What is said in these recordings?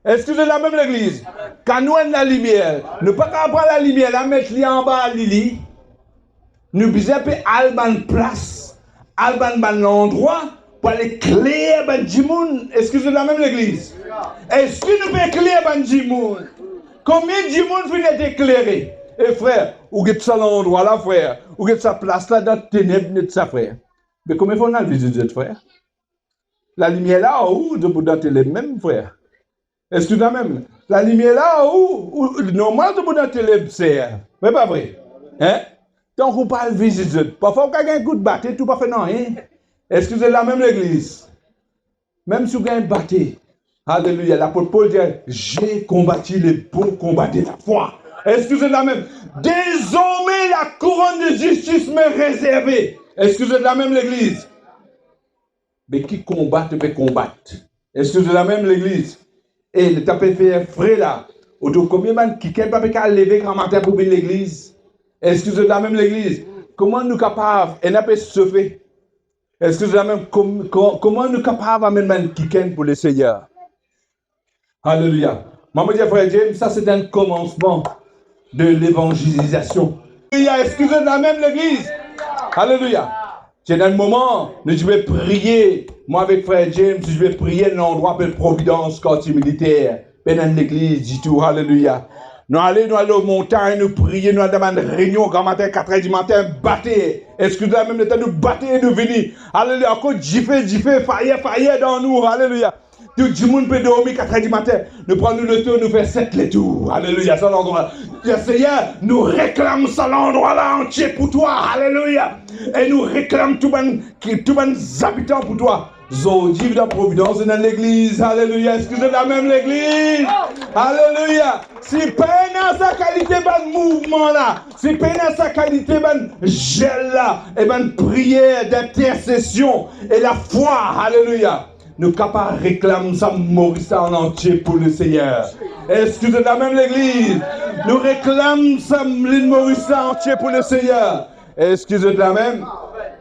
Est-ce que c'est la même l'église? Quand nous avons la lumière, nous ne pouvons pas prendre la lumière, la mettre en bas à Lili. Nous besoin de alban place, alban l'endroit pour aller éclairer ban Jimoun. Est-ce que c'est la même l'église? Est-ce que nous pouvons éclairer ban Jimoun? Combien de Jimoun finit d'être éclairé? Et frère, où est ça l'endroit là, frère? Où est sa place là dans les ténèbres de sa frère? Mais combien de fois on a visité notre frère? La lumière là où dans les mêmes frère? Est-ce que la même? La lumière là où normal de dans les c'est mais pas vrai? Hein? Donc, vous parlez visiter. Parfois, vous avez un coup de bâté, tout pas fait non, hein? Est-ce que c'est la même l'église? Même si vous avez un bâté, alléluia, l'apôtre Paul dit, j'ai combattu les bons combats de la foi. Est-ce que c'est la même? Désormais, la couronne de justice m'est réservée. Est-ce que c'est la même l'église? Mais qui combat, peut combattre. Est-ce que c'est la même l'église? Et le tapé fait un frais là. Autour combien de gens qui ne peuvent pas lever grand matin pour venir l'église? Est-ce que c'est la même l'église? Comment nous capables, et n'a pas sauvé? Est-ce que c'est la même, comment nous capables d'amener quelqu'un pour le Seigneur? Alléluia. Maman dit, frère James, ça c'est un commencement de l'évangélisation. Est-ce que c'est la même l'église? Alléluia. C'est dans le moment où je vais prier, moi avec frère James, je vais prier dans l'endroit de Providence, quartier militaire, dans l'église, du tout, alléluia. Nous allons aux montagnes, nous prier, nous allons demander réunion, grand matin, 4 h du matin, battre. Excusez-moi, même le temps, nous battre et nous venir. Alléluia, encore jiffer, faillir dans nous, alléluia. Tout le monde peut dormir 4 h du matin. Nous prenons le tour, nous faisons 7 les tours. Alléluia, ça l'endroit. Seigneur, nous réclamons ça l'endroit-là entier pour toi. Alléluia. Et nous réclamons tous les habitants pour toi. Zodive dans Providence et dans l'église. Alléluia. Est-ce que c'est la même l'église? Alléluia. Si peine à sa qualité, ben mouvement là. Si peine à sa qualité, ben gel là. Et ben prière d'intercession. Et la foi. Alléluia. Nous capables de réclamer ça, Maurice en entier pour le Seigneur. Est-ce que c'est la même l'église? Nous réclamons ça, l'île Maurice en entier pour le Seigneur. Est-ce que c'est la même?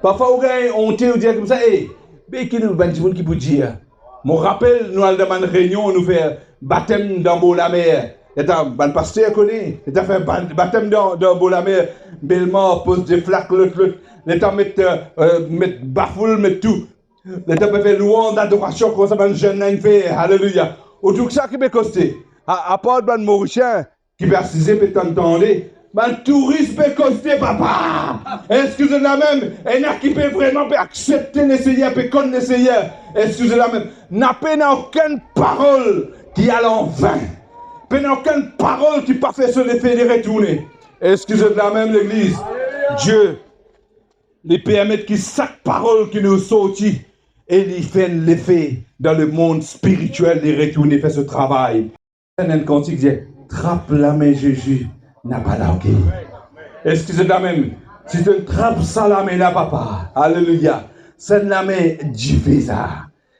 Parfois, on te dit comme ça, hey, mais qui nous qui peut dire? Mon rappel, nous allons demander une réunion, nous faire baptême dans la mer. Et un pasteur connaît, et fait baptême dans la mer, Bellemare pose des flaques, l'autre, l'État mettre bafoule, mettre tout. L'État peut faire louange d'adoration, comme ça, un jeune fait, alléluia. Autour de ça qui peut coster, à part de Mauricien, qui peut assister, peut t'entendre, un touriste peut coster, papa. Excusez la même, et n'a qui peut vraiment accepter le Seigneur, peut connaître le Seigneur. Excusez la même, n'a pas aucune parole qui a en vain. N'a aucune parole qui pas fait se l'effet de retourner. Excusez la même l'église. Dieu, les permettre que chaque parole qui nous sortit, et il fait l'effet dans le monde spirituel de retourner faire ce travail. Un cantique dit, trappe la main Jésus, n'a pas largué. Est-ce que c'est la même? Si tu trappes ça la main là, papa, alléluia, c'est la main diffuse.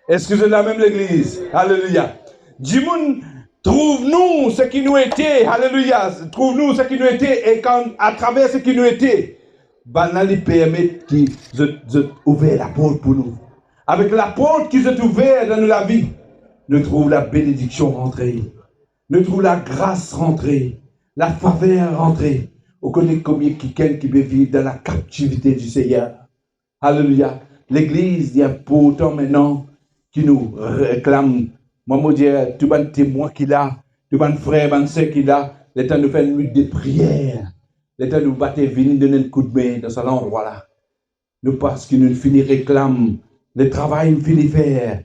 Est-ce que c'est la même l'église? Alléluia. Dimoun, trouve-nous ce qui nous était, alléluia, trouve-nous ce qui nous était, et quand, à travers ce qui nous était, Banali permet qu'ils ouvrent la porte pour nous. Avec la porte qui s'est ouverte dans la vie, nous trouvons la bénédiction rentrée. Nous trouvons la grâce rentrée. La faveur rentrée. On connaît combien quelqu'un qui peut vivre dans la captivité du Seigneur. Alléluia. L'église, il y a pourtant maintenant qui nous réclame. Moi, je dis, tout le témoin qu'il a, tout le frère, tout sœur qu'il a, le temps de faire une nuit de prière. Le temps de nous battre, venir donner un coup de main dans cet endroit-là. Nous, parce que nous finissons réclame. Le travail, nous finissons faire.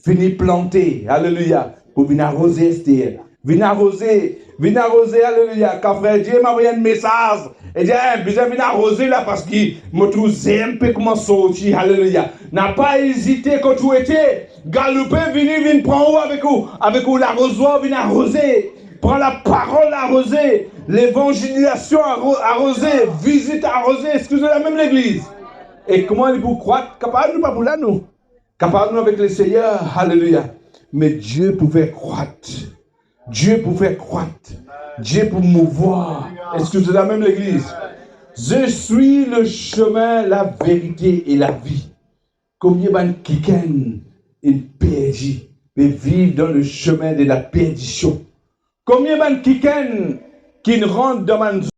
Finissons planter. Alléluia. Pour venir arroser, Esther. Venir arroser, alléluia. Quand frère Dieu m'a envoyé un message, et dit, besoin de venir arroser là parce qu'il me trouve un peu comment sortir, alléluia. N'a pas hésité quand tu étais, galoper, venir prendre avec vous l'arrosoir, venir arroser. Prends la parole arrosée, l'évangélisation arrosée, visite arrosée, excusez-la même l'église. Et comment il vous croire? Capable nous pas pour là, nous. Capable nous avec le Seigneur, alléluia. Mais Dieu pouvait croître. Dieu pouvait croître. Dieu pour mouvoir. Excusez-la même l'église. Je suis le chemin, la vérité et la vie. Combien de quelqu'un, une PJ, et vivre dans le chemin de la perdition. Combien de qui rentrent dans